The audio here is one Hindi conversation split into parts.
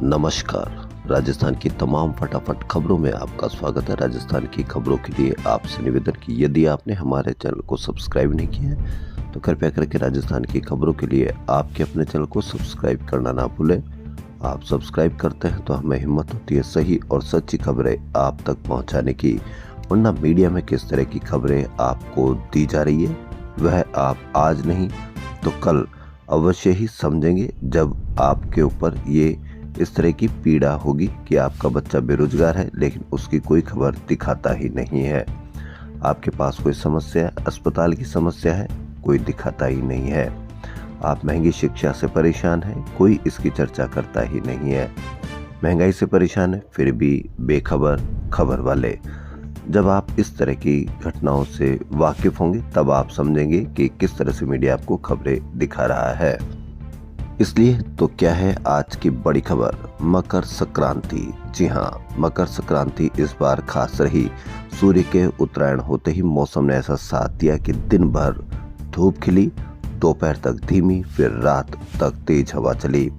नमस्कार। राजस्थान की तमाम फटाफट खबरों में आपका स्वागत है। राजस्थान की खबरों के लिए आपसे निवेदन कि यदि आपने हमारे चैनल को सब्सक्राइब नहीं किया है तो कृपया करके राजस्थान की खबरों के लिए आपके अपने चैनल को सब्सक्राइब करना ना भूलें। आप सब्सक्राइब करते हैं तो हमें हिम्मत होती है सही और सच्ची खबरें आप तक पहुंचाने की। वरना मीडिया में किस तरह की खबरें आपको दी जा रही है वह आप आज नहीं तो कल अवश्य ही समझेंगे, जब आपके ऊपर ये इस तरह की पीड़ा होगी कि आपका बच्चा बेरोजगार है लेकिन उसकी कोई खबर दिखाता ही नहीं है। आपके पास कोई समस्या है, अस्पताल की समस्या है, कोई दिखाता ही नहीं है। आप महंगी शिक्षा से परेशान हैं, कोई इसकी चर्चा करता ही नहीं है। महंगाई से परेशान है फिर भी बेखबर खबर वाले। जब आप इस तरह की घटनाओं से वाकिफ होंगे तब आप समझेंगे कि किस तरह से मीडिया आपको खबरें दिखा रहा है। इसलिए तो क्या है आज की बड़ी खबर, मकर संक्रांति। जी हाँ, मकर संक्रांति इस बार खास रही। सूर्य के उत्तरायण होते ही मौसम ने ऐसा साथ दिया कि दिन भर धूप खिली, दोपहर तक धीमी, फिर रात तक तेज हवा चली।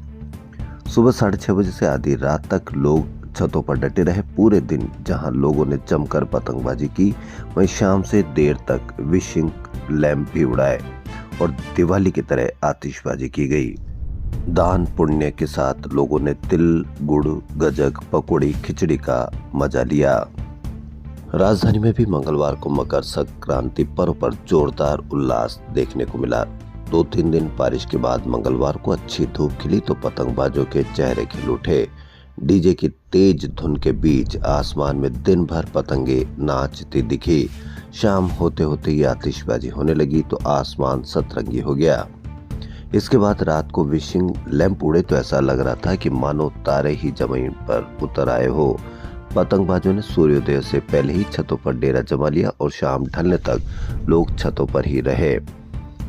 सुबह 6:30 बजे से आधी रात तक लोग छतों पर डटे रहे। पूरे दिन जहां लोगों ने जमकर पतंगबाजी की, वहीं शाम से देर तक विशिंग लैंप भी उड़ाए और दिवाली की तरह आतिशबाजी की गई। दान पुण्य के साथ लोगों ने तिल, गुड़, गजक, पकौड़ी, खिचड़ी का मजा लिया। राजधानी में भी मंगलवार को मकर संक्रांति पर्व पर जोरदार उल्लास देखने को मिला। 2-3 दिन बारिश के बाद मंगलवार को अच्छी धूप खिली तो पतंगबाजों के चेहरे खिल उठे। डीजे की तेज धुन के बीच आसमान में दिन भर पतंगे नाचती दिखी। शाम होते होते ही आतिशबाजी होने लगी तो आसमान सतरंगी हो गया। इसके बाद रात को विशिंग लैंप उड़े तो ऐसा लग रहा था कि मानो तारे ही जमीन पर उतर आए हो। पतंगबाजों ने सूर्योदय से पहले ही छतों पर डेरा जमा लिया और शाम ढलने तक लोग छतों पर ही रहे।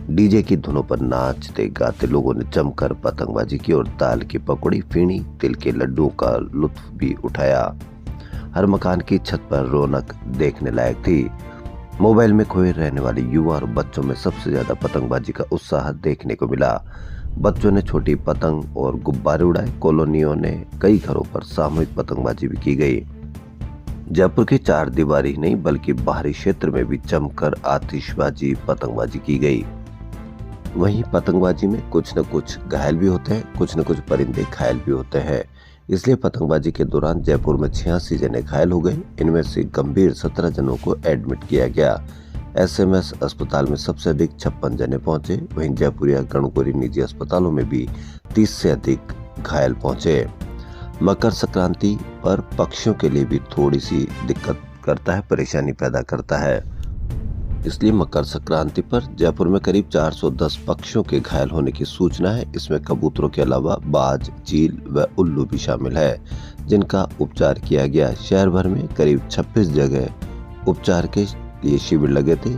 डीजे की धुनों पर नाचते गाते लोगों ने जमकर पतंगबाजी की और दाल की पकौड़ी, फीनी, तिल के लड्डुओं का लुत्फ भी उठाया। हर मकान की छत पर रौनक देखने लायक थी। मोबाइल में खोए रहने वाले युवा और बच्चों में सबसे ज्यादा पतंगबाजी का उत्साह देखने को मिला। बच्चों ने छोटी पतंग और गुब्बारे उड़ाए। कॉलोनियों ने कई घरों पर सामूहिक पतंगबाजी भी की गई। जयपुर की चार दीवारी नहीं बल्कि बाहरी क्षेत्र में भी जमकर आतिशबाजी पतंगबाजी की गई। वहीं पतंगबाजी में कुछ न कुछ घायल भी होते हैं, कुछ न कुछ परिंदे घायल भी होते हैं। इसलिए पतंगबाजी के दौरान जयपुर में 86 जने घायल हो गए। इनमें से गंभीर 17 जनों को एडमिट किया गया। एसएमएस अस्पताल में सबसे अधिक 56 जने पहुंचे। वहीं जयपुर या गणगौरी निजी अस्पतालों में भी 30 से अधिक घायल पहुंचे। मकर संक्रांति पर पक्षियों के लिए भी थोड़ी सी दिक्कत करता है, परेशानी पैदा करता है। इसलिए मकर संक्रांति पर जयपुर में करीब 410 पक्षियों के घायल होने की सूचना है। इसमें कबूतरों के अलावा बाज, चील व उल्लू भी शामिल है, जिनका उपचार किया गया। शहर भर में करीब 26 जगह उपचार के लिए शिविर लगे थे।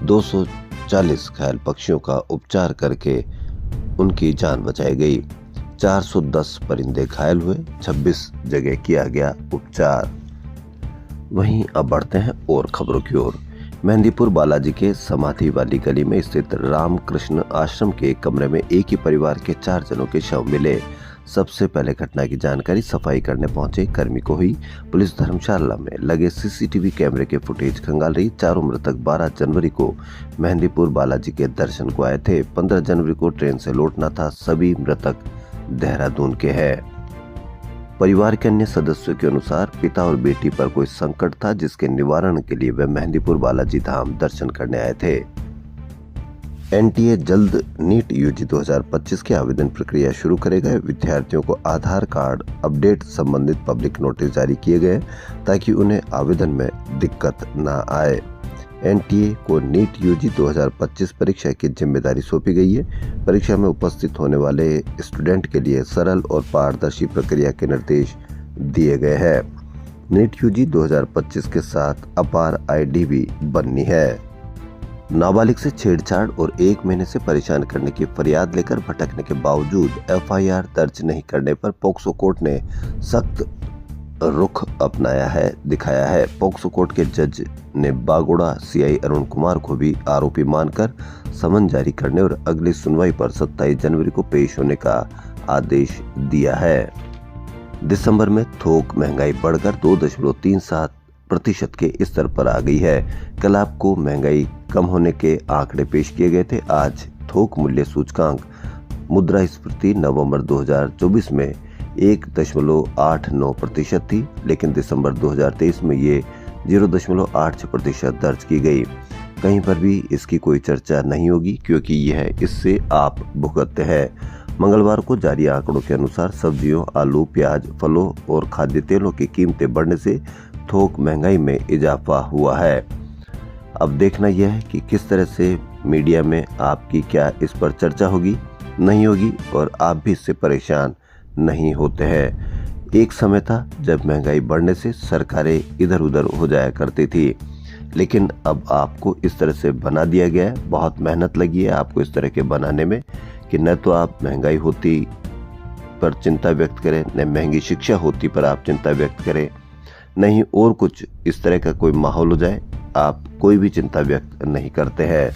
240 घायल पक्षियों का उपचार करके उनकी जान बचाई गई। 410 परिंदे घायल हुए, 26 जगह किया गया उपचार। वहीं अब बढ़ते हैं और खबरों की ओर। मेहंदीपुर बालाजी के समाधि वाली गली में स्थित रामकृष्ण आश्रम के एक कमरे में एक ही परिवार के 4 जनों के शव मिले। सबसे पहले घटना की जानकारी सफाई करने पहुंचे कर्मी को हुई। पुलिस धर्मशाला में लगे सीसीटीवी कैमरे के फुटेज खंगाल रही। चारों मृतक 12 जनवरी को मेहंदीपुर बालाजी के दर्शन को आए थे। 15 जनवरी को ट्रेन से लौटना था। सभी मृतक देहरादून के हैं। परिवार के अन्य सदस्यों के अनुसार पिता और बेटी पर कोई संकट था जिसके निवारण के लिए वे मेहंदीपुर बालाजी धाम दर्शन करने आए थे। एनटीए जल्द नीट यूजी 2025 की आवेदन प्रक्रिया शुरू करेगा। विद्यार्थियों को आधार कार्ड अपडेट संबंधित पब्लिक नोटिस जारी किए गए ताकि उन्हें आवेदन में दिक्कत न आए। एनटीए को नीट यूजी 2025 परीक्षा की जिम्मेदारी सौंपी गई है। परीक्षा में उपस्थित होने वाले स्टूडेंट के लिए सरल और पारदर्शी प्रक्रिया के निर्देश दिए गए हैं। नीट यूजी 2025 के साथ अपार आईडी भी बननी है। नाबालिग से छेड़छाड़ और 1 महीने से परेशान करने की फरियाद लेकर भटकने के बावजूद एफआईआर दर्ज नहीं करने पर पोक्सो कोर्ट ने सख्त रुख दिखाया है। पोक्सो कोर्ट के जज ने बागोड़ा सीआई अरुण कुमार को भी आरोपी मानकर समन जारी करने और अगली सुनवाई पर 27 जनवरी को पेश होने का आदेश दिया है। दिसंबर में थोक महंगाई बढ़कर 2.37% के स्तर पर आ गई है। कल आपको महंगाई कम होने के आंकड़े पेश किए गए थे। आज थोक मूल्य सूचकांक मुद्रास्फीति नवंबर 2024 में 1.89% थी, लेकिन दिसंबर 2023 में ये 0.86% दर्ज की गई। कहीं पर भी इसकी कोई चर्चा नहीं होगी क्योंकि यह इससे आप भुगतते हैं। मंगलवार को जारी आंकड़ों के अनुसार सब्जियों, आलू, प्याज, फलों और खाद्य तेलों की कीमतें बढ़ने से थोक महंगाई में इजाफा हुआ है। अब देखना यह है कि किस तरह से मीडिया में आपकी क्या इस पर चर्चा होगी, नहीं होगी और आप भी इससे परेशान नहीं होते हैं। एक समय था जब महंगाई बढ़ने से सरकारें इधर उधर हो जाया करती थी, लेकिन अब आपको इस तरह से बना दिया गया है। बहुत मेहनत लगी है आपको इस तरह के बनाने में कि न तो आप महंगाई होती पर चिंता व्यक्त करें, न महंगी शिक्षा होती पर आप चिंता व्यक्त करें, नहीं और कुछ इस तरह का कोई माहौल हो जाए, आप कोई भी चिंता व्यक्त नहीं करते हैं।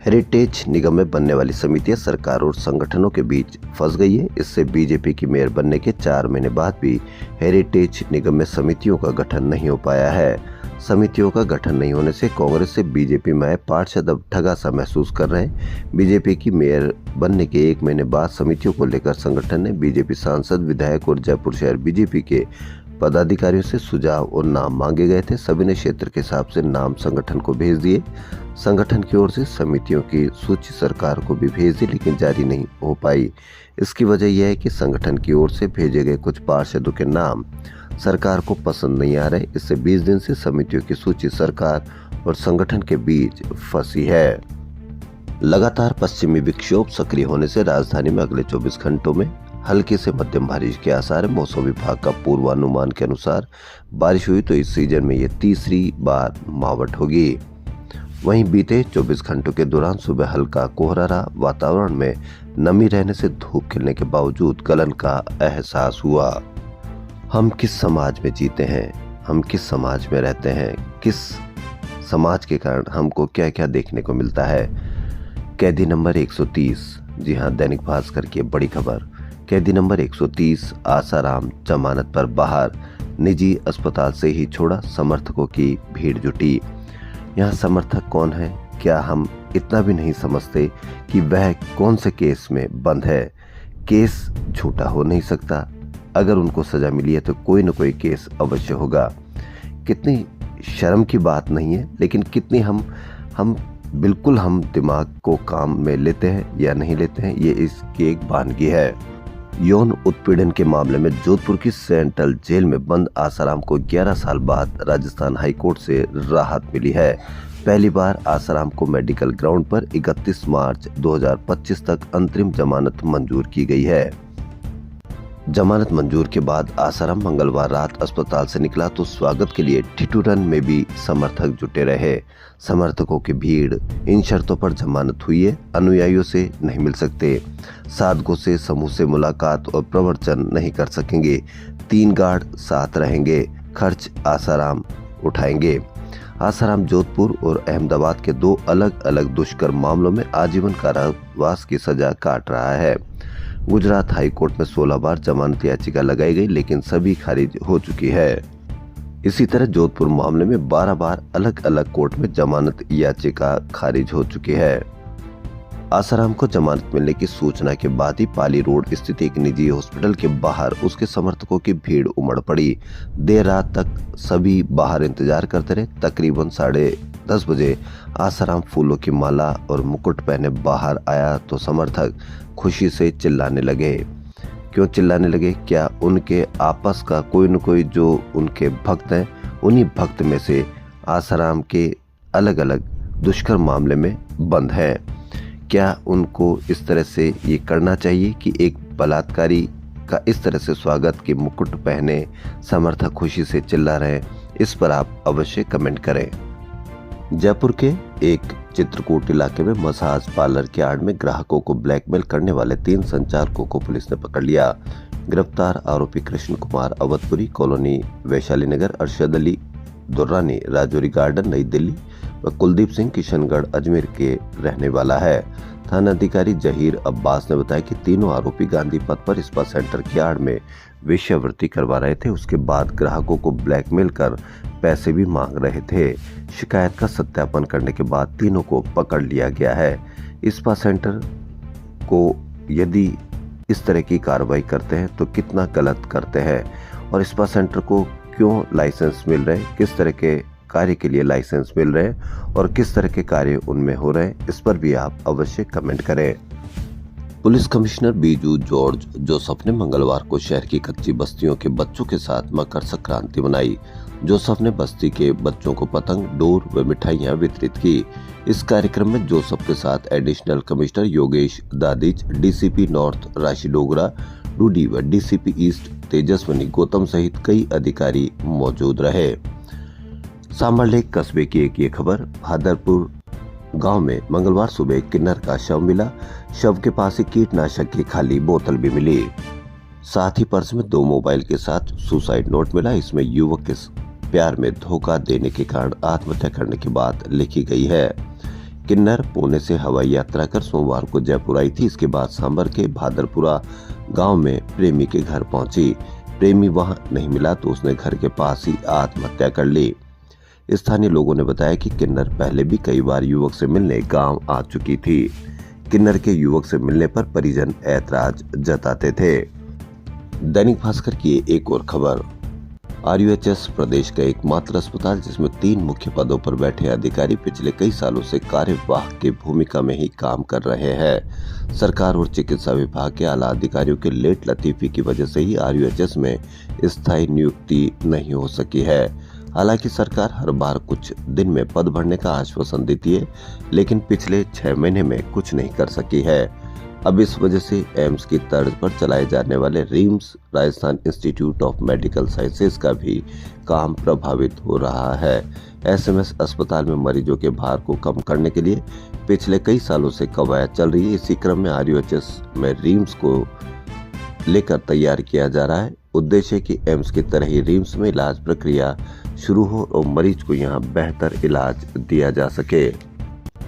हेरिटेज निगम में बनने वाली समितियां सरकार और संगठनों के बीच फंस गई है। इससे बीजेपी की मेयर बनने के 4 महीने बाद भी हेरिटेज निगम में समितियों का गठन नहीं हो पाया है। समितियों का गठन नहीं होने से कांग्रेस से बीजेपी में आए पार्षद अब ठगा सा महसूस कर रहे हैं। बीजेपी की मेयर बनने के 1 महीने बाद समितियों को लेकर संगठन ने बीजेपी सांसद, विधायक और जयपुर शहर बीजेपी के पदाधिकारियों से सुझाव और नाम मांगे गए थे। सभी ने क्षेत्र के हिसाब से नाम संगठन को भेज दिए। संगठन की ओर से समितियों की सूची सरकार को भी भेज दी, लेकिन जारी नहीं हो पाई। इसकी वजह यह है कि संगठन की ओर से भेजे गए कुछ पार्षदों के नाम सरकार को पसंद नहीं आ रहे। इससे 20 दिन से समितियों की सूची सरकार और संगठन के बीच फंसी है। लगातार पश्चिमी विक्षोभ सक्रिय होने से राजधानी में अगले 24 घंटों में हल्के से मध्यम बारिश के आसार है। मौसम विभाग का पूर्वानुमान के अनुसार बारिश हुई तो इस सीजन में ये तीसरी बार मावट होगी। वहीं बीते 24 घंटों के दौरान सुबह हल्का कोहरा रहा। वातावरण में नमी रहने से धूप खिलने के बावजूद गलन का एहसास हुआ। हम किस समाज में जीते हैं, हम किस समाज में रहते हैं, किस समाज के कारण हमको क्या क्या देखने को मिलता है। कैदी नंबर 130, जी हाँ, दैनिक भास्कर की बड़ी खबर। कैदी नंबर 130 आसाराम जमानत पर बाहर, निजी अस्पताल से ही छोड़ा, समर्थकों की भीड़ जुटी। यहाँ समर्थक कौन है, क्या हम इतना भी नहीं समझते कि वह कौन से केस में बंद है। केस झूठा हो नहीं सकता, अगर उनको सजा मिली है तो कोई न कोई केस अवश्य होगा। कितनी शर्म की बात नहीं है, लेकिन कितनी हम बिल्कुल हम दिमाग को काम में लेते हैं या नहीं लेते हैं, ये इसकी एक वानगी है। यौन उत्पीड़न के मामले में जोधपुर की सेंट्रल जेल में बंद आसाराम को 11 साल बाद राजस्थान हाईकोर्ट से राहत मिली है। पहली बार आसाराम को मेडिकल ग्राउंड पर 31 मार्च 2025 तक अंतरिम जमानत मंजूर की गई है। जमानत मंजूर के बाद आसाराम मंगलवार रात अस्पताल से निकला तो स्वागत के लिए ठिठुरन में भी समर्थक जुटे रहे। समर्थकों की भीड़, इन शर्तों पर जमानत हुई है, अनुयायियों से नहीं मिल सकते, साधकों से समूह से मुलाकात और प्रवचन नहीं कर सकेंगे, 3 गार्ड साथ रहेंगे, खर्च आसाराम उठाएंगे। आसाराम जोधपुर और अहमदाबाद के 2 अलग अलग दुष्कर्म मामलों में आजीवन कारावास की सजा काट रहा है। गुजरात हाई कोर्ट में 16 बार जमानत याचिका लगाई गई, लेकिन सभी खारिज हो चुकी है। इसी तरह जोधपुर मामले में 12 बार अलग अलग कोर्ट में जमानत याचिका खारिज हो चुकी है। आसाराम को जमानत मिलने की सूचना के बाद ही पाली रोड स्थित एक निजी हॉस्पिटल के बाहर उसके समर्थकों की भीड़ उमड़ पड़ी। देर रात तक सभी बाहर इंतजार करते रहे। तकरीबन 10:30 बजे आसाराम फूलों की माला और मुकुट पहने बाहर आया तो समर्थक खुशी से चिल्लाने लगे। क्यों चिल्लाने लगे? क्या उनके आपस का कोई न कोई जो उनके भक्त हैं, उन्हीं भक्त में से आसाराम के अलग अलग दुष्कर्म मामले में बंद है। क्या उनको इस तरह से ये करना चाहिए कि एक बलात्कारी का इस तरह से स्वागत के मुकुट पहने समर्थक खुशी से चिल्ला रहे? इस पर आप अवश्य कमेंट करें। जयपुर के एक चित्रकूट इलाके में मसाज पार्लर के आड़ में ग्राहकों को ब्लैकमेल करने वाले 3 संचालकों को पुलिस ने पकड़ लिया। गिरफ्तार आरोपी कृष्ण कुमार अवधपुरी, कॉलोनी वैशाली नगर, अरशद अली दुर्रानी, राजौरी गार्डन, नई दिल्ली व कुलदीप सिंह किशनगढ़ अजमेर के रहने वाला है। थाना अधिकारी जहीर अब्बास ने बताया कि तीनों आरोपी गांधी पथ पर स्पा सेंटर की आड़ में वेश्यावृत्ति करवा रहे थे। उसके बाद ग्राहकों को ब्लैकमेल कर पैसे भी मांग रहे थे। शिकायत का सत्यापन करने के बाद तीनों को पकड़ लिया गया है। स्पा सेंटर को यदि इस तरह की कार्रवाई करते हैं तो कितना गलत करते हैं, और स्पा सेंटर को क्यों लाइसेंस मिल रहे हैं, किस तरह के कार्य के लिए लाइसेंस मिल रहे हैं और किस तरह के कार्य उनमें हो रहे हैं, इस पर भी आप अवश्य कमेंट करें। Police commissioner Biju George Joseph ने मंगलवार को शहर की कच्ची बस्तियों के बच्चों के साथ मकर संक्रांति मनाई। जोसफ ने बस्ती के बच्चों को पतंग, डोर व मिठाइयां वितरित की। इस कार्यक्रम में जोसफ के साथ additional commissioner Yogesh Dadhich, DCP north राशि डोगरा डूडी व डीसीपी ईस्ट तेजस्वनी गौतम सहित कई अधिकारी मौजूद रहे। सांबरलेक कस्बे की एक ये खबर। भादरपुर गांव में मंगलवार सुबह किन्नर का शव मिला। शव के पास एक कीटनाशक की खाली बोतल भी मिली। साथ ही पर्स में 2 मोबाइल के साथ सुसाइड नोट मिला। इसमें युवक के प्यार में धोखा देने के कारण आत्महत्या करने की बात लिखी गई है। किन्नर पुणे से हवाई यात्रा कर सोमवार को जयपुर आई थी। इसके बाद सांबर के भादरपुरा गांव में प्रेमी के घर पहुंची। प्रेमी वहां नहीं मिला तो उसने घर के पास ही आत्महत्या कर ली। स्थानीय लोगों ने बताया कि किन्नर पहले भी कई बार युवक से मिलने गांव आ चुकी थी। किन्नर के युवक से मिलने पर परिजन ऐतराज जताते थे। दैनिक भास्कर की एक और खबर। आरयूएचएस प्रदेश का एकमात्र अस्पताल जिसमें 3 मुख्य पदों पर बैठे अधिकारी पिछले कई सालों से कार्यवाहक की भूमिका में ही काम कर रहे हैं। सरकार और चिकित्सा विभाग के आला अधिकारियों के लेट लतीफी की वजह से ही आरयूएचएस में स्थायी नियुक्ति नहीं हो सकी है। हालांकि सरकार हर बार कुछ दिन में पद भरने का आश्वासन देती है, लेकिन पिछले 6 महीने में कुछ नहीं कर सकी है। अब इस वजह से एम्स की तर्ज पर चलाए जाने वाले RIMS Rajasthan institute of medical sciences का भी काम प्रभावित हो रहा है। एसएमएस अस्पताल में मरीजों के भार को कम करने के लिए पिछले कई सालों से कवायद चल रही है। इसी क्रम में आरयूएचएस में रिम्स को लेकर तैयार किया जा रहा है। उद्देश्य कि एम्स की तरह ही रिम्स में इलाज प्रक्रिया शुरू हो और मरीज को यहां बेहतर इलाज दिया जा सके।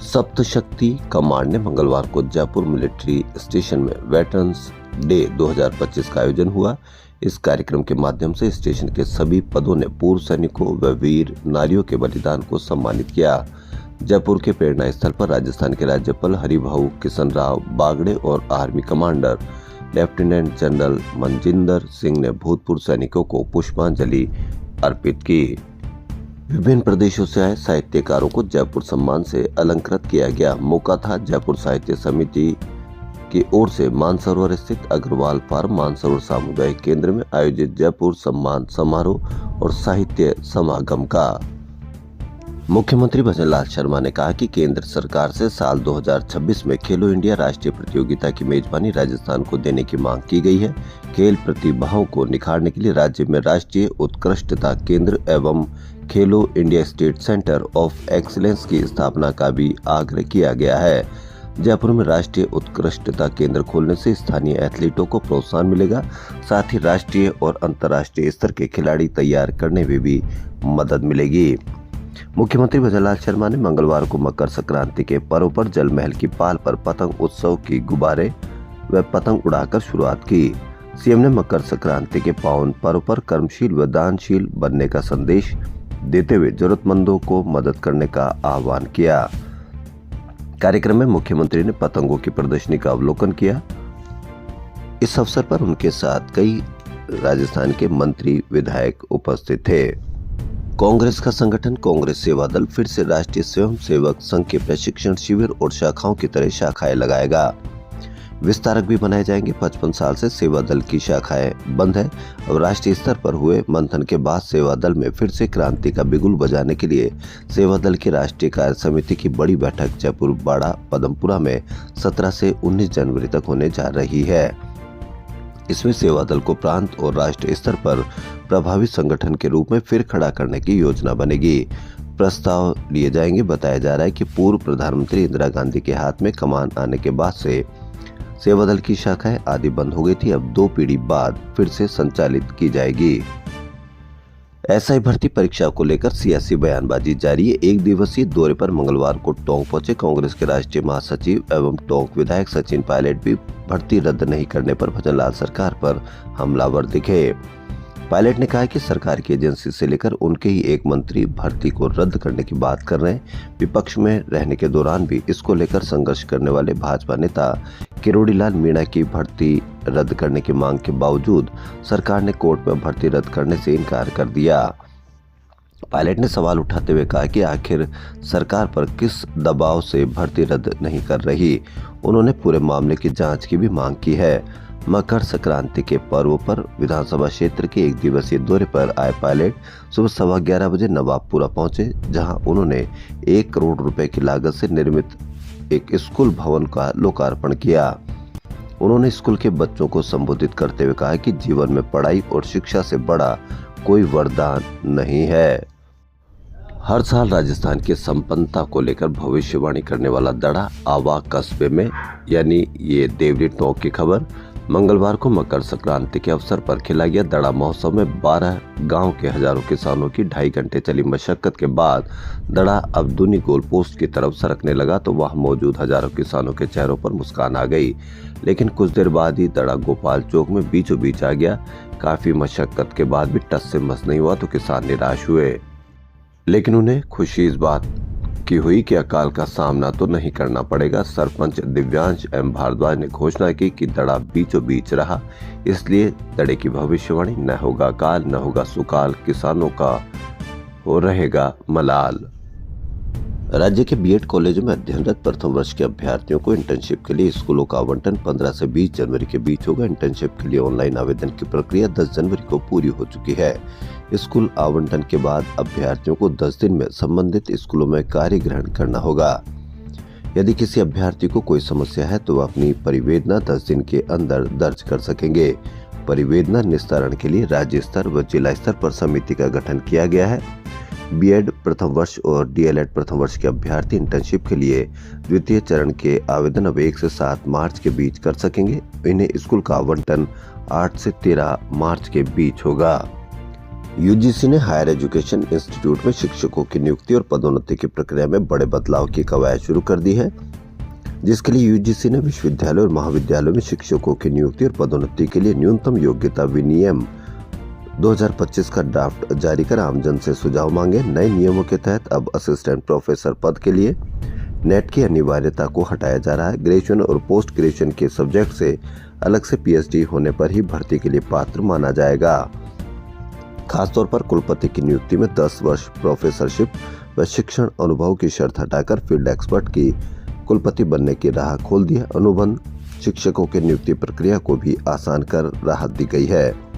सप्तशक्ति कमांड ने मंगलवार को जयपुर मिलिट्री स्टेशन में वेटरन्स डे 2025 का आयोजन हुआ। इस कार्यक्रम के माध्यम से स्टेशन के सभी पदों ने पूर्व सैनिकों व वीर नारियों के बलिदान को सम्मानित किया। जयपुर के प्रेरणा स्थल पर राजस्थान के राज्यपाल हरिभाऊ किशन राव बागड़े और army commander lieutenant general Manjinder Singh ने भूतपूर्व सैनिकों को पुष्पांजलि अर्पित की। विभिन्न प्रदेशों से आए साहित्यकारों को जयपुर सम्मान से अलंकृत किया गया। मौका था जयपुर साहित्य समिति की ओर से मानसरोवर स्थित अग्रवाल फार्म मानसरोवर सामुदायिक केंद्र में आयोजित जयपुर सम्मान समारोह और साहित्य समागम का। मुख्यमंत्री भजनलाल शर्मा ने कहा कि केंद्र सरकार से साल 2026 में खेलो इंडिया राष्ट्रीय प्रतियोगिता की मेजबानी राजस्थान को देने की मांग की गई है। खेल प्रतिभाओं को निखारने के लिए राज्य में राष्ट्रीय उत्कृष्टता केंद्र एवं खेलो India state centre of excellence की स्थापना का भी आग्रह किया गया है। जयपुर में राष्ट्रीय उत्कृष्टता केंद्र खोलने से स्थानीय एथलीटों को प्रोत्साहन मिलेगा, साथ ही राष्ट्रीय और अंतर्राष्ट्रीय स्तर के खिलाड़ी तैयार करने में भी मदद मिलेगी। मुख्यमंत्री भजनलाल शर्मा ने मंगलवार को मकर संक्रांति के पर्व पर जल महल की पाल पर पतंग उत्सव की गुब्बारे व पतंग उड़ाकर शुरुआत की। सीएम ने मकर संक्रांति के पावन पर्व पर कर्मशील व दानशील बनने का संदेश देते हुए जरूरतमंदों को मदद करने का आह्वान किया। कार्यक्रम में मुख्यमंत्री ने पतंगों की प्रदर्शनी का अवलोकन किया। इस अवसर पर उनके साथ कई राजस्थान के मंत्री विधायक उपस्थित थे। कांग्रेस का संगठन कांग्रेस सेवा दल फिर से राष्ट्रीय स्वयंसेवक संघ के प्रशिक्षण शिविर और शाखाओं की तरह शाखाएं लगाएगा। विस्तारक भी बनाए जाएंगे। 55 साल से सेवा दल की शाखाएं बंद है। अब राष्ट्रीय स्तर पर हुए मंथन के बाद सेवा दल में फिर से क्रांति का बिगुल बजाने के लिए सेवा दल की राष्ट्रीय कार्य समिति की बड़ी बैठक जयपुर बाड़ा पदमपुरा में 17 से 19 जनवरी तक होने जा रही है। इसमें सेवा दल को प्रांत और राष्ट्रीय स्तर पर प्रभावी संगठन के रूप में फिर खड़ा करने की योजना बनेगी। प्रस्ताव लिए जाएंगे। बताया जा रहा है कि पूर्व प्रधानमंत्री इंदिरा गांधी के हाथ में कमान आने के बाद से सेवा दल की शाखाएं आदि बंद हो गई थी। अब 2 पीढ़ी बाद फिर से संचालित की जाएगी। एसआई भर्ती परीक्षा को लेकर सियासी बयानबाजी जारी है। एक दिवसीय दौरे पर मंगलवार को टोंक पहुंचे कांग्रेस के राष्ट्रीय महासचिव एवं टोंक विधायक सचिन पायलट भी भर्ती रद्द नहीं करने पर भजनलाल सरकार पर हमलावर दिखे। पायलट ने कहा कि सरकार की एजेंसी से लेकर उनके ही एक मंत्री भर्ती को रद्द करने की बात कर रहे हैं। विपक्ष में रहने के दौरान भी इसको लेकर संघर्ष करने वाले भाजपा नेता किरोड़ीलाल मीणा की भर्ती रद्द करने की मांग के बावजूद सरकार ने कोर्ट में भर्ती रद्द करने से इनकार कर दिया। पायलट ने सवाल उठाते हुए कहा कि आखिर सरकार पर किस दबाव से भर्ती रद्द नहीं कर रही। उन्होंने पूरे मामले की जांच की भी मांग की है। मकर संक्रांति के पर्व पर विधानसभा क्षेत्र के एक दिवसीय दौरे पर आए पायलट सुबह 11:15 बजे नवाबपुरा पहुंचे, जहां उन्होंने 1 करोड़ रुपए की लागत से निर्मित एक स्कूल भवन का लोकार्पण किया। उन्होंने स्कूल के बच्चों को संबोधित करते हुए कहा कि जीवन में पढ़ाई और शिक्षा से बड़ा कोई वरदान नहीं है। हर साल राजस्थान की संपन्नता को लेकर भविष्यवाणी करने वाला दड़ा आवा कस्बे में यानी ये देवरी टोंक की खबर। मंगलवार को मकर संक्रांति के अवसर पर खिला गया दड़ा महोत्सव में 12 गांव के हजारों किसानों की 2.5 घंटे चली मशक्कत के बाद दड़ा अब दूनी गोल पोस्ट की तरफ सरकने लगा तो वहां मौजूद हजारों किसानों के चेहरों पर मुस्कान आ गई। लेकिन कुछ देर बाद ही दड़ा गोपाल चौक में बीचों बीच आ गया। काफी मशक्कत के बाद भी टस से मस नहीं हुआ तो किसान निराश हुए, लेकिन उन्हें खुशी इस बात की हुई कि अकाल का सामना तो नहीं करना पड़ेगा। सरपंच दिव्यांश एम भारद्वाज ने घोषणा की कि दड़ा बीचों बीच रहा, इसलिए दड़े की भविष्यवाणी न होगा अकाल न होगा सुकाल, किसानों का हो रहेगा मलाल। राज्य के बीएड कॉलेजों में अध्ययनरत प्रथम वर्ष के अभ्यर्थियों को इंटर्नशिप के लिए स्कूलों का आवंटन 15 से 20 जनवरी के बीच होगा। इंटर्नशिप के लिए ऑनलाइन आवेदन की प्रक्रिया 10 जनवरी को पूरी हो चुकी है। स्कूल आवंटन के बाद अभ्यर्थियों को 10 दिन में संबंधित स्कूलों में कार्य ग्रहण करना होगा। यदि किसी अभ्यर्थी को कोई समस्या है तो वह अपनी परिवेदना 10 दिन के अंदर दर्ज कर सकेंगे। परिवेदना निस्तारण के लिए राज्य स्तर व जिला स्तर पर समिति का गठन किया गया है। बीएड प्रथम वर्ष और डीएलएड प्रथम वर्ष के अभ्यर्थी इंटर्नशिप के लिए द्वितीय चरण के आवेदन अब 1 से 7 मार्च के बीच कर सकेंगे। इन्हें स्कूल का आवंटन 8 से 13 मार्च के बीच होगा। यूजीसी ने हायर एजुकेशन इंस्टीट्यूट में शिक्षकों की नियुक्ति और पदोन्नति की प्रक्रिया में बड़े बदलाव की कवायद शुरू कर दी है, जिसके लिए यूजीसी ने विश्वविद्यालय और महाविद्यालयों में शिक्षकों की नियुक्ति और पदोन्नति के लिए न्यूनतम योग्यता विनियम 2025 का ड्राफ्ट जारी कर आमजन से सुझाव मांगे। नए नियमों के तहत अब असिस्टेंट प्रोफेसर पद के लिए नेट की अनिवार्यता को हटाया जा रहा है। ग्रेजुएशन और पोस्ट ग्रेजुएशन के सब्जेक्ट से अलग से पीएचडी होने पर ही भर्ती के लिए पात्र माना जाएगा। खासतौर पर कुलपति की नियुक्ति में 10 वर्ष प्रोफेसरशिप व शिक्षण अनुभव की शर्त हटाकर फील्ड एक्सपर्ट की कुलपति बनने की राह खोल दी है। अनुबंध शिक्षकों की नियुक्ति प्रक्रिया को भी आसान कर राहत दी गई है।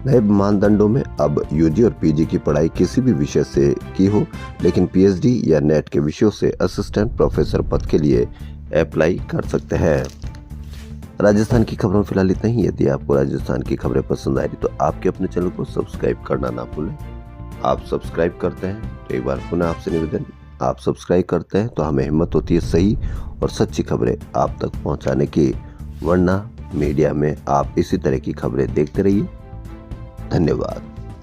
नए मानदंडों में अब यूजी और पीजी की पढ़ाई किसी भी विषय से की हो, लेकिन पीएचडी या नेट के विषयों से असिस्टेंट प्रोफेसर पद के लिए अप्लाई कर सकते हैं। राजस्थान की खबरों में फिलहाल इतना ही। यदि आपको राजस्थान की खबरें पसंद आई तो आपके अपने चैनल को सब्सक्राइब करना ना भूलें। आप सब्सक्राइब करते हैं तो एक बार पुनः आपसे निवेदन, आप सब्सक्राइब करते हैं तो हमें हिम्मत होती है सही और सच्ची खबरें आप तक पहुंचाने की। वरना मीडिया में आप इसी तरह की खबरें देखते रहिए। धन्यवाद।